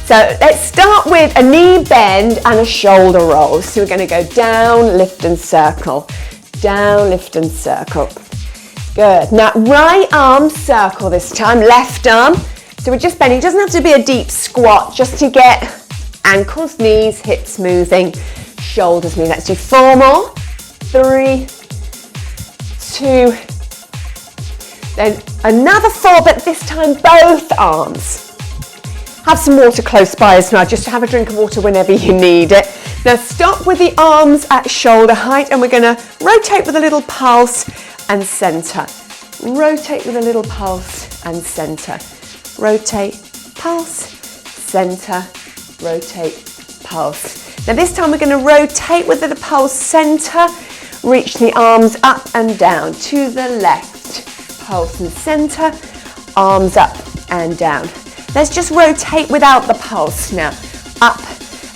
So let's start with a knee bend and a shoulder roll. So we're going to go down, lift and circle. Down, lift and circle. Good. Now right arm circle this time, left arm. So we're just bending. It doesn't have to be a deep squat, just to get ankles, knees, hips moving, shoulders moving. Let's do 4 more. 3, 2, then another 4, but this time both arms. Have some water close by as well, just to have a drink of water whenever you need it. Now stop with the arms at shoulder height, and we're going to rotate with a little pulse and center. Rotate with a little pulse and center. Rotate, pulse, center, rotate, pulse. Now this time we're going to rotate with the pulse, center, reach the arms up and down to the left. Pulse and center, arms up and down. Let's just rotate without the pulse now. Up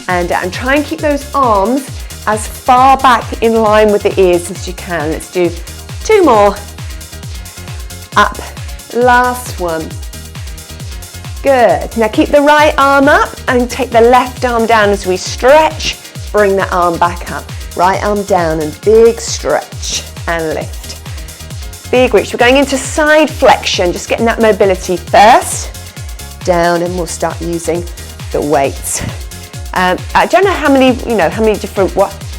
and down. Try and keep those arms as far back in line with the ears as you can. Let's do 2 more. Up. Last one. Good. Now keep the right arm up and take the left arm down as we stretch. Bring that arm back up. Right arm down and big stretch and lift. Big reach. We're going into side flexion, just getting that mobility first. Down, and we'll start using the weights. I don't know how many different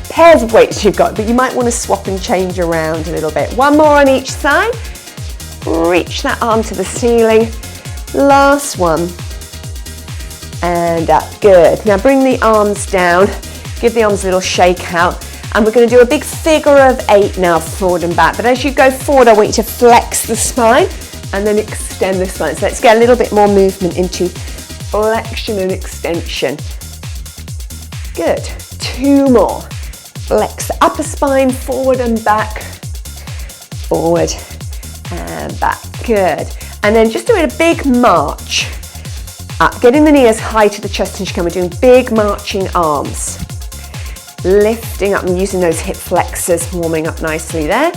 pairs of weights you've got, but you might want to swap and change around a little bit. 1 more on each side. Reach that arm to the ceiling. Last one. And up. Good. Now bring the arms down. Give the arms a little shake out. And we're going to do a big figure of 8 now, forward and back. But as you go forward, I want you to flex the spine and then extend the spine. So let's get a little bit more movement into flexion and extension. Good. 2 more. Flex the upper spine, forward and back. Forward and back. Good. And then just doing a big march up, getting the knee as high to the chest as you can. We're doing big marching arms. Lifting up and using those hip flexors, warming up nicely there.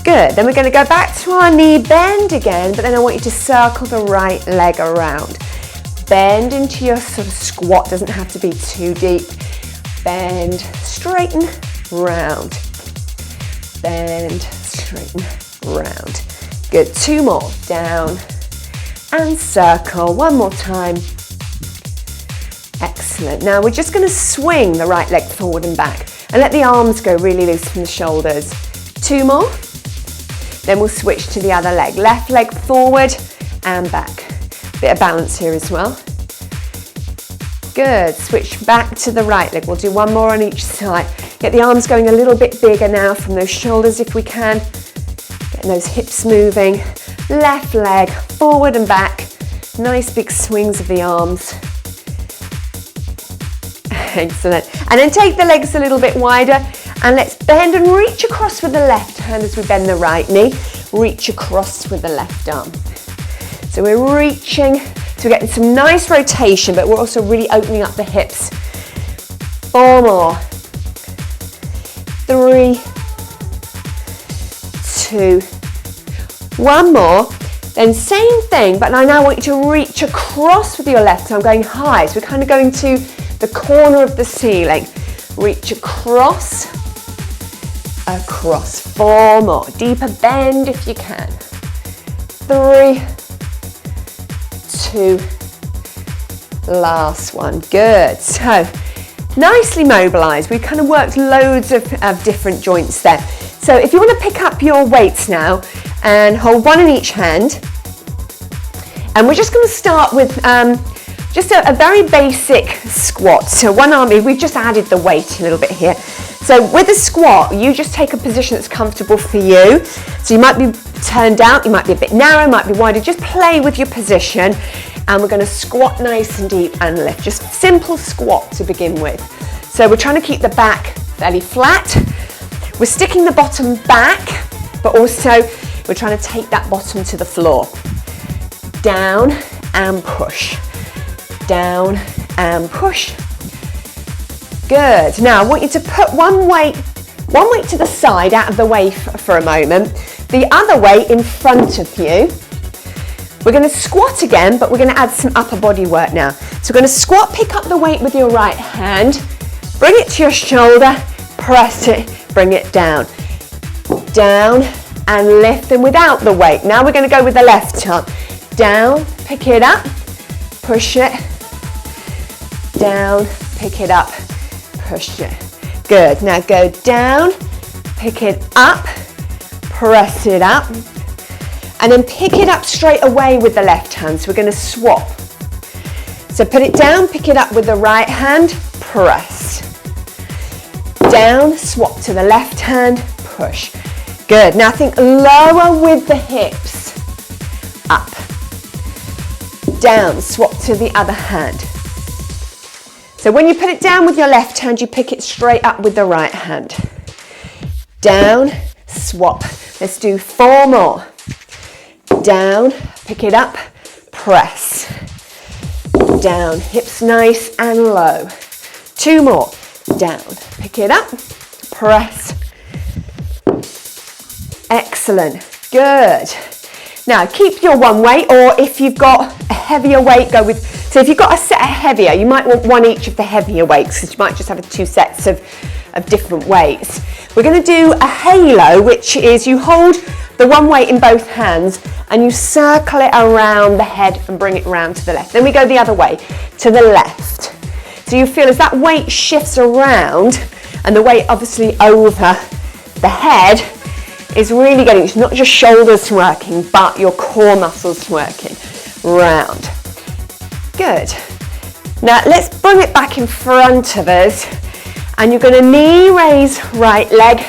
Good, then we're going to go back to our knee bend again, but then I want you to circle the right leg around. Bend into your sort of squat, doesn't have to be too deep. Bend, straighten, round. Bend, straighten, round. Good, 2 more. Down and circle. 1 more time. Excellent. Now we're just going to swing the right leg forward and back and let the arms go really loose from the shoulders. 2 more. Then we'll switch to the other leg. Left leg forward and back. Bit of balance here as well. Good. Switch back to the right leg. We'll do 1 more on each side. Get the arms going a little bit bigger now from those shoulders if we can. Getting those hips moving. Left leg forward and back. Nice big swings of the arms. Excellent. And then take the legs a little bit wider. And let's bend and reach across with the left hand as we bend the right knee. Reach across with the left arm. So we're reaching, so we're getting some nice rotation, but we're also really opening up the hips. 4 more. 3, 2, 1 more. Then same thing, but I now want you to reach across with your left arm, going high. So we're kind of going to the corner of the ceiling. Reach across. Across. 4 more. Deeper bend if you can. 3, 2, last one. Good. So nicely mobilized. We've kind of worked loads of different joints there. So if you want to pick up your weights now and hold 1 in each hand, and we're just going to start with just a very basic squat. So 1 arm, we've just added the weight a little bit here. So with a squat, you just take a position that's comfortable for you. So you might be turned out, you might be a bit narrow, might be wider. Just play with your position, and we're going to squat nice and deep and lift. Just simple squat to begin with. So we're trying to keep the back fairly flat. We're sticking the bottom back, but also we're trying to take that bottom to the floor. Down and push. Down and push. Good. Now I want you to put one weight to the side, out of the way for a moment. The other weight in front of you. We're going to squat again, but we're going to add some upper body work now. So we're going to squat, pick up the weight with your right hand, bring it to your shoulder, press it, bring it down. Down and lift them without the weight. Now we're going to go with the left arm. Down, pick it up, push it. Down, pick it up, push it. Good. Now go down, pick it up, press it up, and then pick it up straight away with the left hand. So we're going to swap. So put it down, pick it up with the right hand, press. Down, swap to the left hand, push. Good. Now think lower with the hips. Up. Down, swap to the other hand. So when you put it down with your left hand, you pick it straight up with the right hand. Down, swap. Let's do 4 more. Down, pick it up, press. Down, hips nice and low. 2 more. Down, pick it up, press. Excellent. Good. Now keep your one weight, or if you've got a heavier weight, go with, so if you've got a set of heavier, you might want one each of the heavier weights, because you might just have 2 sets of different weights. We're going to do a halo, which is you hold the one weight in both hands and you circle it around the head and bring it round to the left. Then we go the other way, to the left. So you feel as that weight shifts around, and the weight obviously over the head is really getting, it's not just shoulders working, but your core muscles working round. Good. Now let's bring it back in front of us, and you're going to knee raise right leg,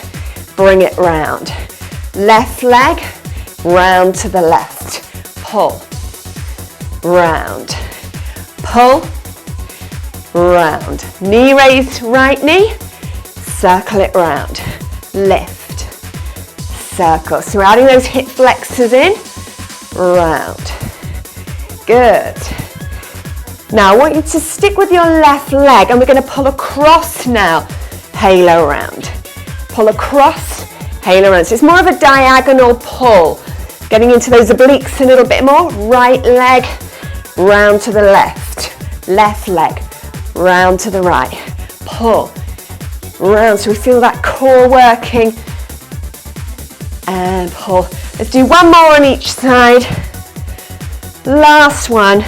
bring it round. Left leg, round to the left. Pull, round. Pull, round. Knee raised right knee, circle it round. Lift, circle. So we're adding those hip flexors in, round. Good. Now I want you to stick with your left leg, and we're going to pull across now, halo round. Pull across, halo round. So it's more of a diagonal pull, getting into those obliques a little bit more. Right leg, round to the left. Left leg, round to the right. Pull, round, so we feel that core working. And pull. Let's do 1 more on each side. Last one.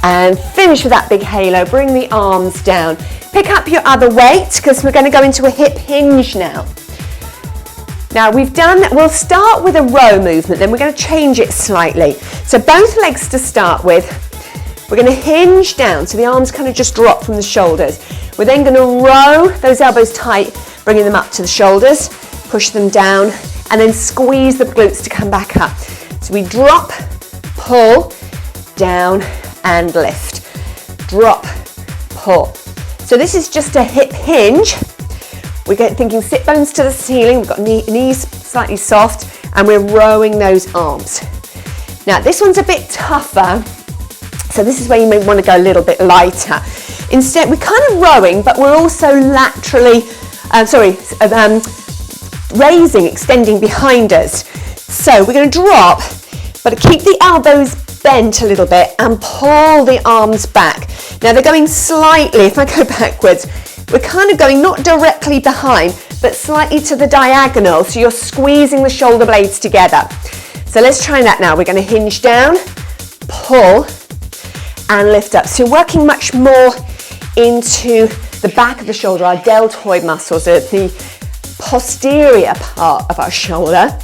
And finish with that big halo. Bring the arms down. Pick up your other weight, because we're going to go into a hip hinge now. Now we've done, we'll start with a row movement, then we're going to change it slightly. So both legs to start with. We're going to hinge down, so the arms kind of just drop from the shoulders. We're then going to row those elbows tight, bringing them up to the shoulders, push them down, and then squeeze the glutes to come back up. So we drop, pull, down, and lift. Drop, pull. So this is just a hip hinge. We're thinking sit bones to the ceiling. We've got knees slightly soft, and we're rowing those arms. Now this one's a bit tougher, so this is where you may want to go a little bit lighter. Instead, we're kind of rowing, but we're also laterally, raising, extending behind us. So we're going to drop, but keep the elbows bent a little bit and pull the arms back. Now they're going slightly, if I go backwards, we're kind of going not directly behind, but slightly to the diagonal, so you're squeezing the shoulder blades together. So let's try that now. We're going to hinge down, pull, and lift up. So you're working much more into the back of the shoulder, our deltoid muscles, the posterior part of our shoulder,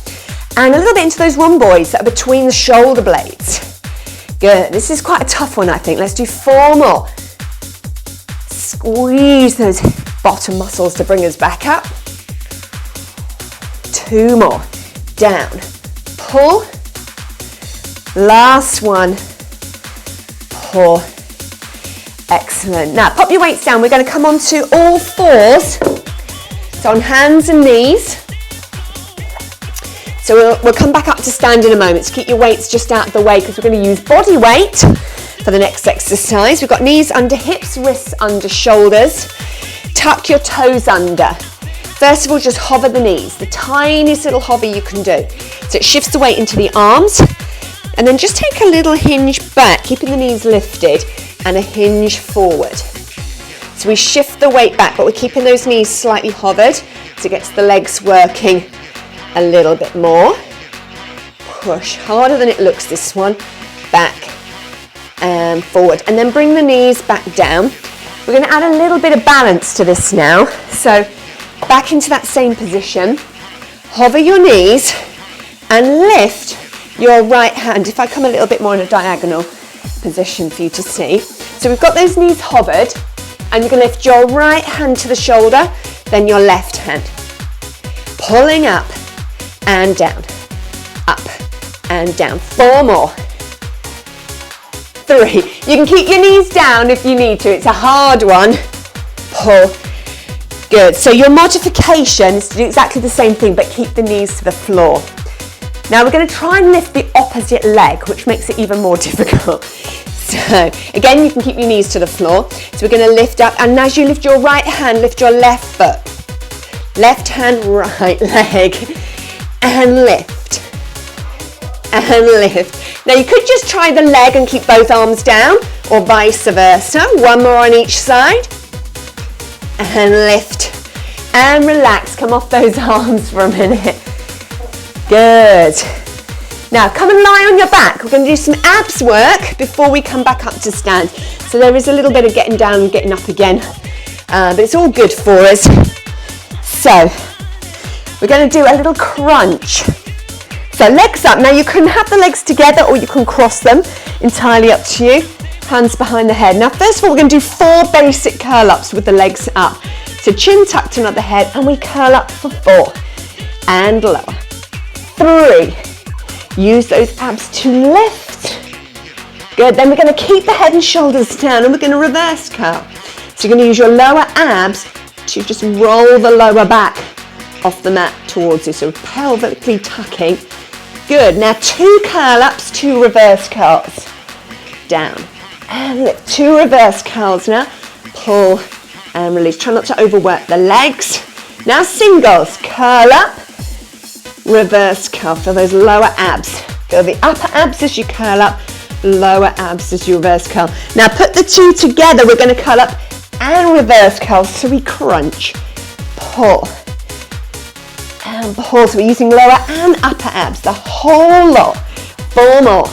and a little bit into those rhomboids that are between the shoulder blades. Good. This is quite a tough one, I think. Let's do 4 more. Squeeze those bottom muscles to bring us back up. 2 more. Down. Pull. Last one. Pull. Excellent. Now pop your weights down. We're going to come on to all 4s. So on hands and knees. So we'll come back up to stand in a moment. So keep your weights just out of the way, because we're going to use body weight for the next exercise. We've got knees under hips, wrists under shoulders. Tuck your toes under. First of all, just hover the knees, the tiniest little hover you can do. So it shifts the weight into the arms. And then just take a little hinge back, keeping the knees lifted, and a hinge forward. So we shift the weight back, but we're keeping those knees slightly hovered to get the legs working a little bit more. Push harder than it looks, this one. Back and forward. And then bring the knees back down. We're going to add a little bit of balance to this now. So back into that same position. Hover your knees and lift your right hand. If I come a little bit more in a diagonal position for you to see. So we've got those knees hovered, and you're going to lift your right hand to the shoulder, then your left hand. Pulling up and down, up and down. 4 more. 3. You can keep your knees down if you need to. It's a hard one. Pull. Good. So your modification is to do exactly the same thing, but keep the knees to the floor. Now we're going to try and lift the opposite leg, which makes it even more difficult. So again, you can keep your knees to the floor. So we're going to lift up, and as you lift your right hand, lift your left foot. Left hand, right leg, and lift. And lift. Now you could just try the leg and keep both arms down, or vice versa. 1 more on each side. And lift. And relax. Come off those arms for a minute. Good. Now come and lie on your back. We're going to do some abs work before we come back up to stand. So there is a little bit of getting down and getting up again, but it's all good for us. So we're going to do a little crunch. So legs up. Now you can have the legs together or you can cross them, entirely up to you. Hands behind the head. Now first of all, we're going to do 4 basic curl ups with the legs up. So chin tucked under the head, and we curl up for 4 and lower. 3. Use those abs to lift. Good. Then we're going to keep the head and shoulders down, and we're going to reverse curl. So you're going to use your lower abs to just roll the lower back off the mat towards you. So pelvically tucking. Good. Now 2 curl ups, 2 reverse curls. Down and lift. 2 reverse curls now. Pull and release. Try not to overwork the legs. Now singles. Curl up. Reverse curl. Feel those lower abs. Feel the upper abs as you curl up, lower abs as you reverse curl. Now put the 2 together. We're going to curl up and reverse curl. So we crunch, pull, and pull. So we're using lower and upper abs, the whole lot. 4 more.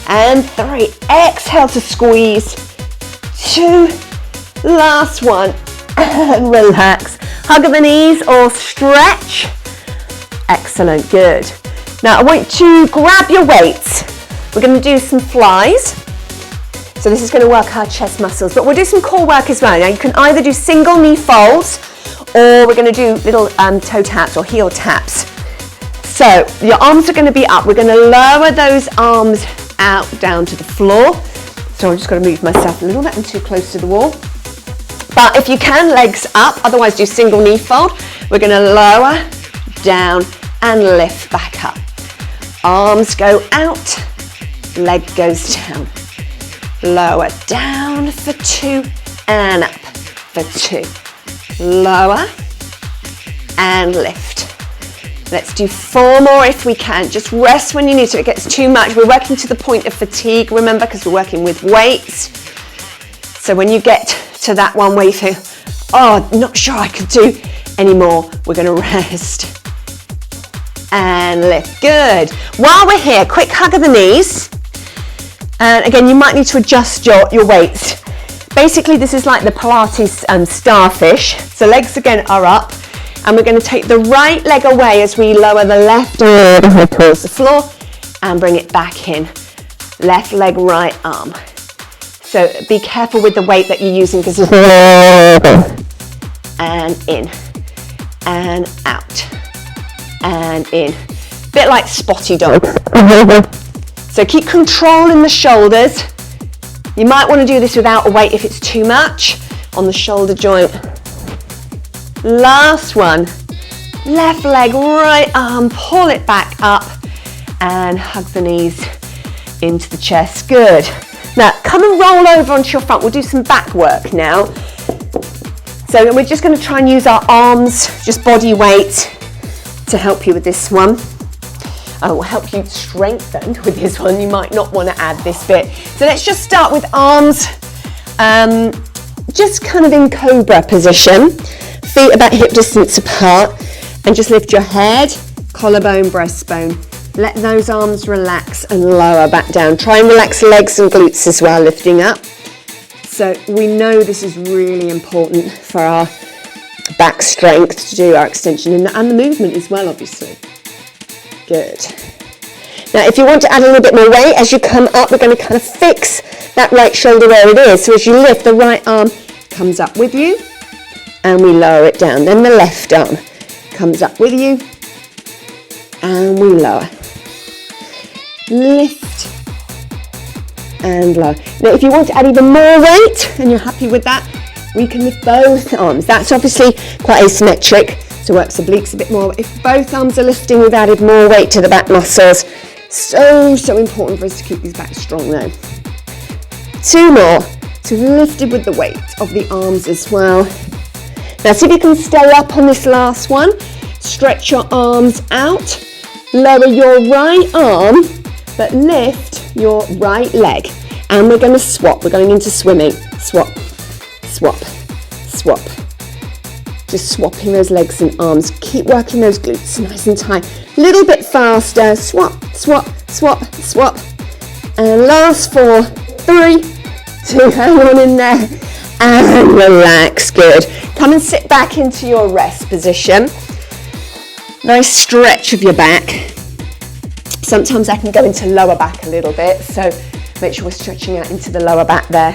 And 3. Exhale to squeeze. 2. Last one. And relax. Hug of the knees or stretch. Excellent, good. Now I want you to grab your weights. We're going to do some flies. So this is going to work our chest muscles, but we'll do some core work as well. Now you can either do single knee folds, or we're going to do little toe taps or heel taps. So your arms are going to be up. We're going to lower those arms out down to the floor. So I'm just going to move myself a little bit. I'm too close to the wall. But if you can, legs up, otherwise do single knee fold. We're going to lower, down, and lift back up. Arms go out, leg goes down. Lower, down for 2, and up for 2. Lower, and lift. Let's do 4 more if we can. Just rest when you need to. It gets too much. We're working to the point of fatigue, remember, because we're working with weights. So when you get to that one where you feel, oh, not sure I could do anymore, we're going to rest and lift. Good. While we're here, quick hug of the knees. And again, you might need to adjust your weights. Basically, this is like the Pilates starfish. So legs again are up, and we're going to take the right leg away as we lower the left arm towards the floor and bring it back in. Left leg, right arm. So be careful with the weight that you're using, because it's and in and out and in. Bit like spotty dog. So keep controlling the shoulders. You might want to do this without a weight if it's too much on the shoulder joint. Last one. Left leg, right arm, pull it back up and hug the knees into the chest. Good. Now come and roll over onto your front. We'll do some back work now. So we're just going to try and use our arms, just body weight, to help you with this one. will help you strengthen with this one. You might not want to add this bit. So let's just start with arms, just kind of in cobra position, feet about hip distance apart, and just lift your head, collarbone, breastbone. Let those arms relax and lower back down. Try and relax legs and glutes as well, lifting up. So we know this is really important for our back strength to do our extension and the movement as well, obviously. Good. Now, if you want to add a little bit more weight, as you come up, we're going to kind of fix that right shoulder where it is. So as you lift, the right arm comes up with you and we lower it down. Then the left arm comes up with you and we lower. Lift and lower. Now, if you want to add even more weight and you're happy with that, we can lift both arms. That's obviously quite asymmetric, so works the obliques a bit more. If both arms are lifting, we've added more weight to the back muscles. So important for us to keep these back strong though. 2 more. So we've lifted with the weight of the arms as well. Now see if you can stay up on this last one. Stretch your arms out. Lower your right arm, but lift your right leg. And we're going to swap. We're going into swimming. Swap, swap, swap. Just swapping those legs and arms. Keep working those glutes nice and tight. Little bit faster. Swap, swap, swap, swap. And last 4, 3, 2, hang on in there. And relax, good. Come and sit back into your rest position. Nice stretch of your back. Sometimes I can go into lower back a little bit, so make sure we're stretching out into the lower back there.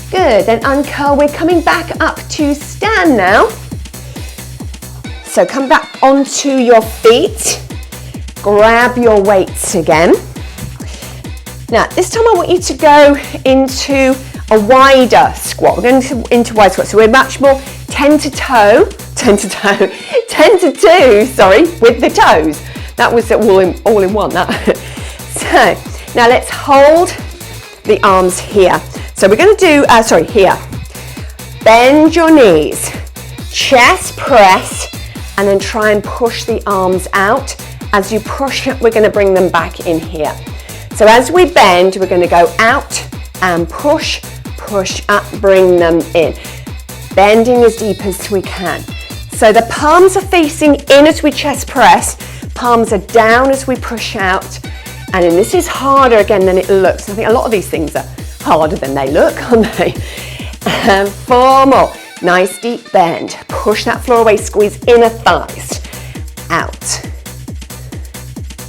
Good, then uncurl. We're coming back up to stand now. So come back onto your feet. Grab your weights again. Now, this time I want you to go into a wider squat. We're going into wide squat, so we're much more 10 to 2, sorry, with the toes. That was all in one, that. So, now let's hold the arms here. So we're going to do, here. Bend your knees, chest press, and then try and push the arms out. As you push it, we're going to bring them back in here. So as we bend, we're going to go out and push, push up, bring them in. Bending as deep as we can. So the palms are facing in as we chest press, palms are down as we push out. And then this is harder again than it looks. I think a lot of these things are harder than they look, aren't they? And 4 more. Nice deep bend. Push that floor away, squeeze inner thighs. Out.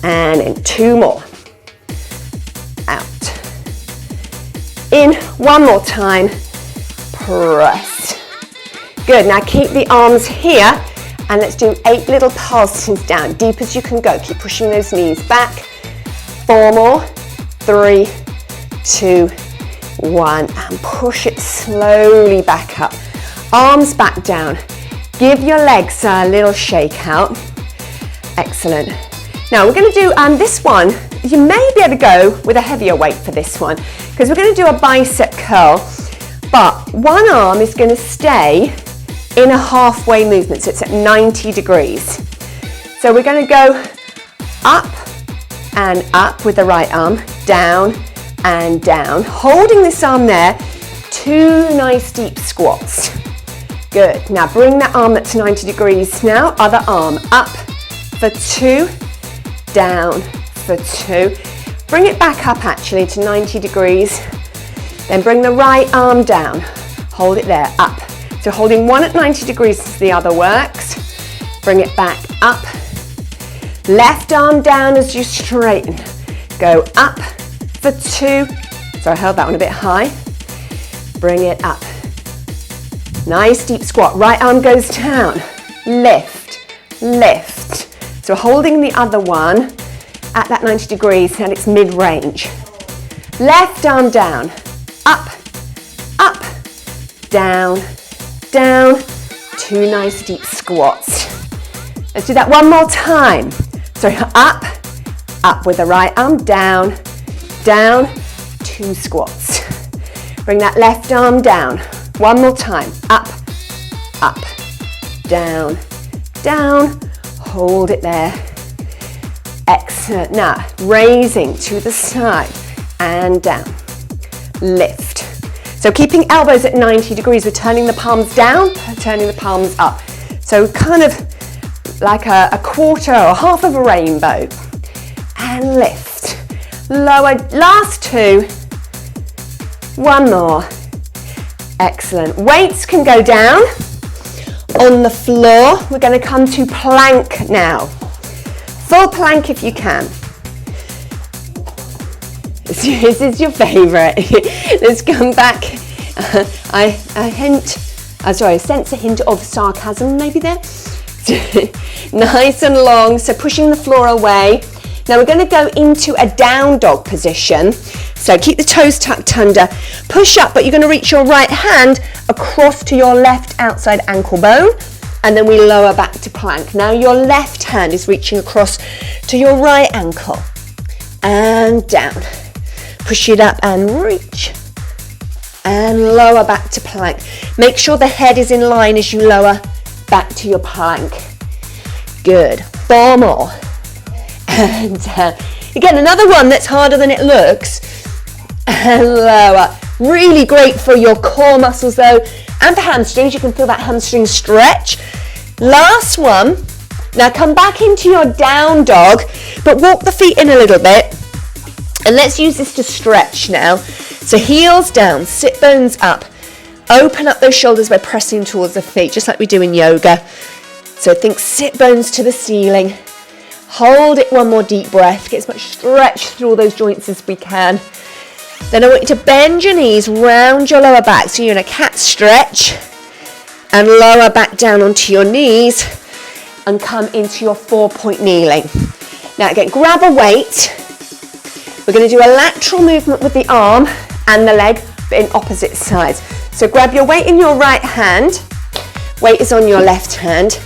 And in 2 more. Out. In 1 more time. Press. Good, now keep the arms here and let's do 8 little pulses down, deep as you can go. Keep pushing those knees back. 4 more, 3, 2, 1, and push it slowly back up. Arms back down. Give your legs a little shake out. Excellent. Now we're going to do this one. You may be able to go with a heavier weight for this one because we're going to do a bicep curl, but one arm is going to stay in a halfway movement, so it's at 90 degrees. So we're going to go up and up with the right arm, down and down, holding this arm there, 2 nice deep squats. Good, now bring that arm that's 90 degrees now, other arm up for 2, down for 2. Bring it back up actually to 90 degrees, then bring the right arm down, hold it there, up. So holding one at 90 degrees as the other works. Bring it back up. Left arm down as you straighten. Go up for 2. So I held that one a bit high. Bring it up. Nice deep squat. Right arm goes down. Lift, lift. So holding the other one at that 90 degrees and it's mid-range. Left arm down. Up, up, down, down, 2 nice deep squats. Let's do that one more time. So up, up with the right arm, down, down, 2 squats. Bring that left arm down. One more time. Up, up, down, down. Hold it there. Excellent. Now, raising to the side and down. Lift. So keeping elbows at 90 degrees, we're turning the palms down, turning the palms up. So kind of like a quarter or half of a rainbow. And lift. Lower, last two. One more. Excellent. Weights can go down on the floor. We're going to come to plank now. Full plank if you can. This is your favourite. Let's come back. I sense a hint of sarcasm maybe there. Nice and long, so pushing the floor away. Now we're going to go into a down dog position. So keep the toes tucked under. Push up, but you're going to reach your right hand across to your left outside ankle bone. And then we lower back to plank. Now your left hand is reaching across to your right ankle. And down. Push it up and reach. And lower back to plank. Make sure the head is in line as you lower back to your plank. Good. 4 more. And again, another one that's harder than it looks. And lower. Really great for your core muscles though, and for hamstrings. You can feel that hamstring stretch. Last one. Now come back into your down dog, but walk the feet in a little bit. And let's use this to stretch now. So heels down, sit bones up. Open up those shoulders by pressing towards the feet, just like we do in yoga. So think sit bones to the ceiling. Hold it, one more deep breath. Get as much stretch through all those joints as we can. Then I want you to bend your knees round your lower back. So you're in a cat stretch. And lower back down onto your knees. And come into your 4-point kneeling. Now again, grab a weight. We're going to do a lateral movement with the arm and the leg, but in opposite sides. So grab your weight in your right hand. Weight is on your left hand.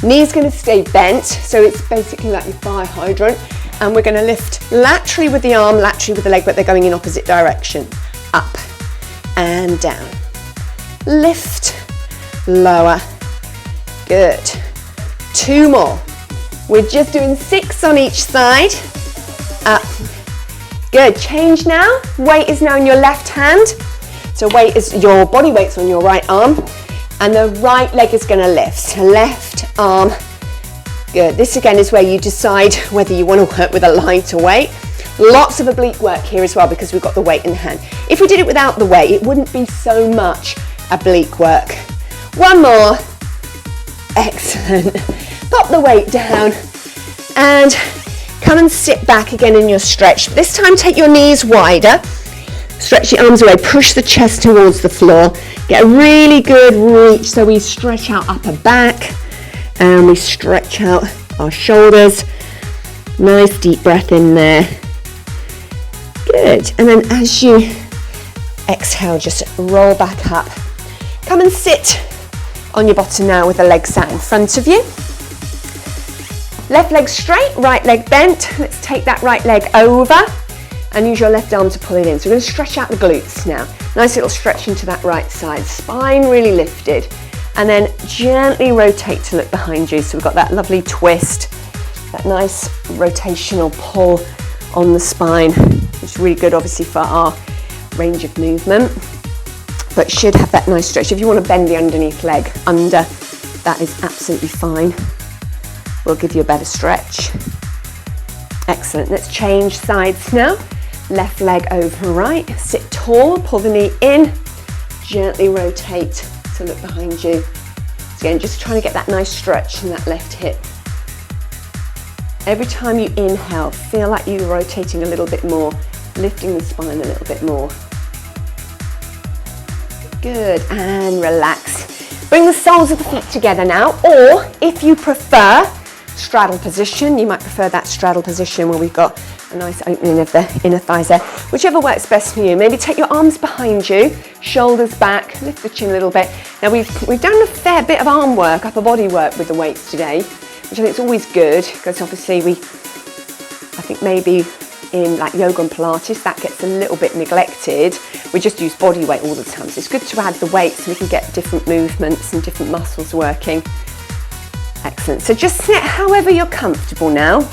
Knee's going to stay bent, so it's basically like your fire hydrant. And we're going to lift laterally with the arm, laterally with the leg, but they're going in opposite direction. Up and down. Lift, lower. Good. 2 more. We're just doing 6 on each side. Up. Good. Change now. Weight is now in your left hand. So weight is your body weight's on your right arm. And the right leg is going to lift. So left arm. Good. This again is where you decide whether you want to work with a lighter weight. Lots of oblique work here as well because we've got the weight in the hand. If we did it without the weight, it wouldn't be so much oblique work. 1 more. Excellent. Pop the weight down and come and sit back again in your stretch. This time take your knees wider. Stretch your arms away, push the chest towards the floor. Get a really good reach, so we stretch out upper back and we stretch out our shoulders. Nice deep breath in there. Good, and then as you exhale, just roll back up. Come and sit on your bottom now with the legs out in front of you. Left leg straight, right leg bent. Let's take that right leg over and use your left arm to pull it in. So we're going to stretch out the glutes now. Nice little stretch into that right side. Spine really lifted. And then gently rotate to look behind you. So we've got that lovely twist, that nice rotational pull on the spine, which is really good obviously for our range of movement, but should have that nice stretch. If you want to bend the underneath leg under, that is absolutely fine. We'll give you a better stretch. Excellent. Let's change sides now. Left leg over right. Sit tall, pull the knee in, gently rotate to look behind you. So again, just trying to get that nice stretch in that left hip. Every time you inhale, feel like you're rotating a little bit more, lifting the spine a little bit more. Good, and relax. Bring the soles of the feet together now, or if you prefer straddle position, you might prefer that straddle position where we've got a nice opening of the inner thighs there. Whichever works best for you. Maybe take your arms behind you, shoulders back, lift the chin a little bit. Now we've done a fair bit of arm work, upper body work with the weights today, which I think is always good because obviously I think maybe in like yoga and Pilates that gets a little bit neglected. We just use body weight all the time, so it's good to add the weights so we can get different movements and different muscles working. Excellent. So just sit however you're comfortable now.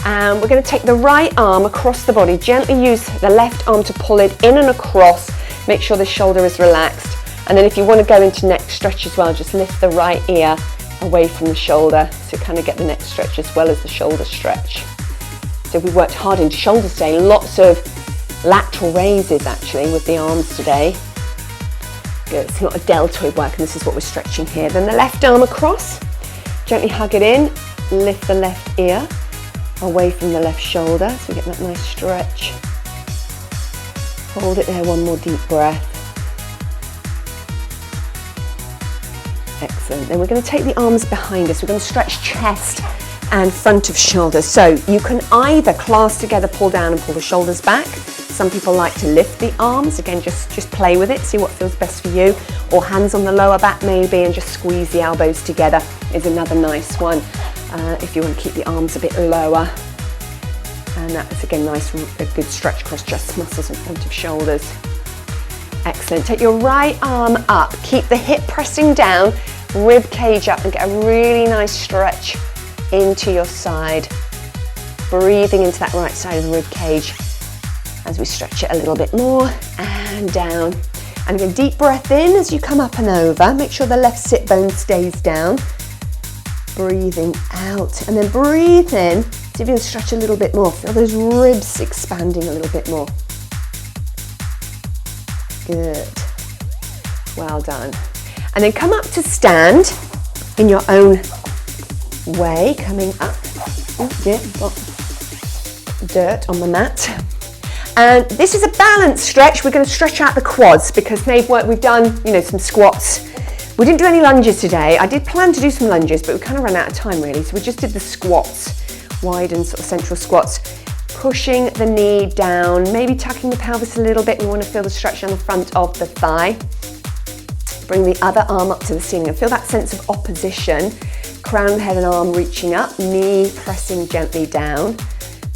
And we're going to take the right arm across the body, gently use the left arm to pull it in and across, make sure the shoulder is relaxed. And then if you want to go into neck stretch as well, just lift the right ear away from the shoulder so you kind of get the neck stretch as well as the shoulder stretch. So we worked hard into shoulders today, lots of lateral raises actually with the arms today. Good, it's a lot of deltoid work and this is what we're stretching here. Then the left arm across, gently hug it in, lift the left ear away from the left shoulder so we get that nice stretch. Hold it there, one more deep breath. Excellent. Then we're going to take the arms behind us. We're going to stretch chest and front of shoulders. So you can either clasp together, pull down and pull the shoulders back. Some people like to lift the arms. Again, just play with it, see what feels best for you. Or hands on the lower back maybe and just squeeze the elbows together is another nice one. If you want to keep the arms a bit lower. And that's again nice, a good stretch across chest muscles in front of shoulders. Excellent. Take your right arm up. Keep the hip pressing down, rib cage up and get a really nice stretch into your side. Breathing into that right side of the rib cage as we stretch it a little bit more and down. And again, deep breath in as you come up and over. Make sure the left sit bone stays down. Breathing out and then breathe in. See if you can stretch a little bit more. Feel those ribs expanding a little bit more. Good. Well done. And then come up to stand in your own way, coming up. Oh, yeah, got dirt on the mat. And this is a balance stretch. We're going to stretch out the quads because we've done, some squats. We didn't do any lunges today. I did plan to do some lunges, but we kind of ran out of time really. So we just did the squats, wide and sort of central squats. Pushing the knee down, maybe tucking the pelvis a little bit. We want to feel the stretch on the front of the thigh. Bring the other arm up to the ceiling and feel that sense of opposition. Crown, head and arm reaching up, knee pressing gently down.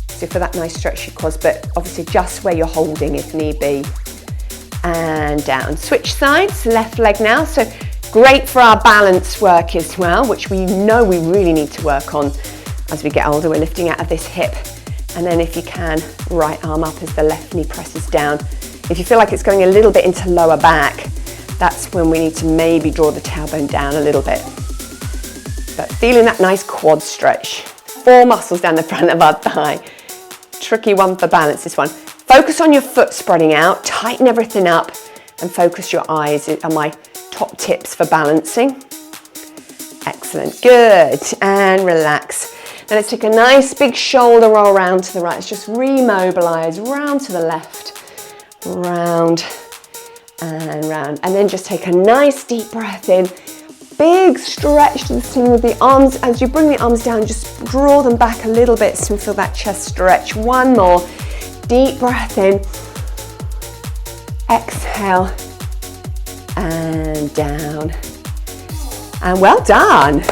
So for that nice stretchy quads, but obviously just where you're holding if need be. And down. Switch sides, left leg now. So great for our balance work as well, which we know we really need to work on as we get older. We're lifting out of this hip. And then if you can, right arm up as the left knee presses down. If you feel like it's going a little bit into lower back, that's when we need to maybe draw the tailbone down a little bit. But feeling that nice quad stretch. 4 muscles down the front of our thigh. Tricky one for balance, this one. Focus on your foot spreading out, tighten everything up, and focus your eyes are my top tips for balancing. Excellent, good, and relax. Now let's take a nice big shoulder roll round to the right. Let's just remobilize round to the left, round and round. And then just take a nice deep breath in. Big stretch to the ceiling with the arms. As you bring the arms down, just draw them back a little bit so we feel that chest stretch. One more. Deep breath in. Exhale. And down. And well done.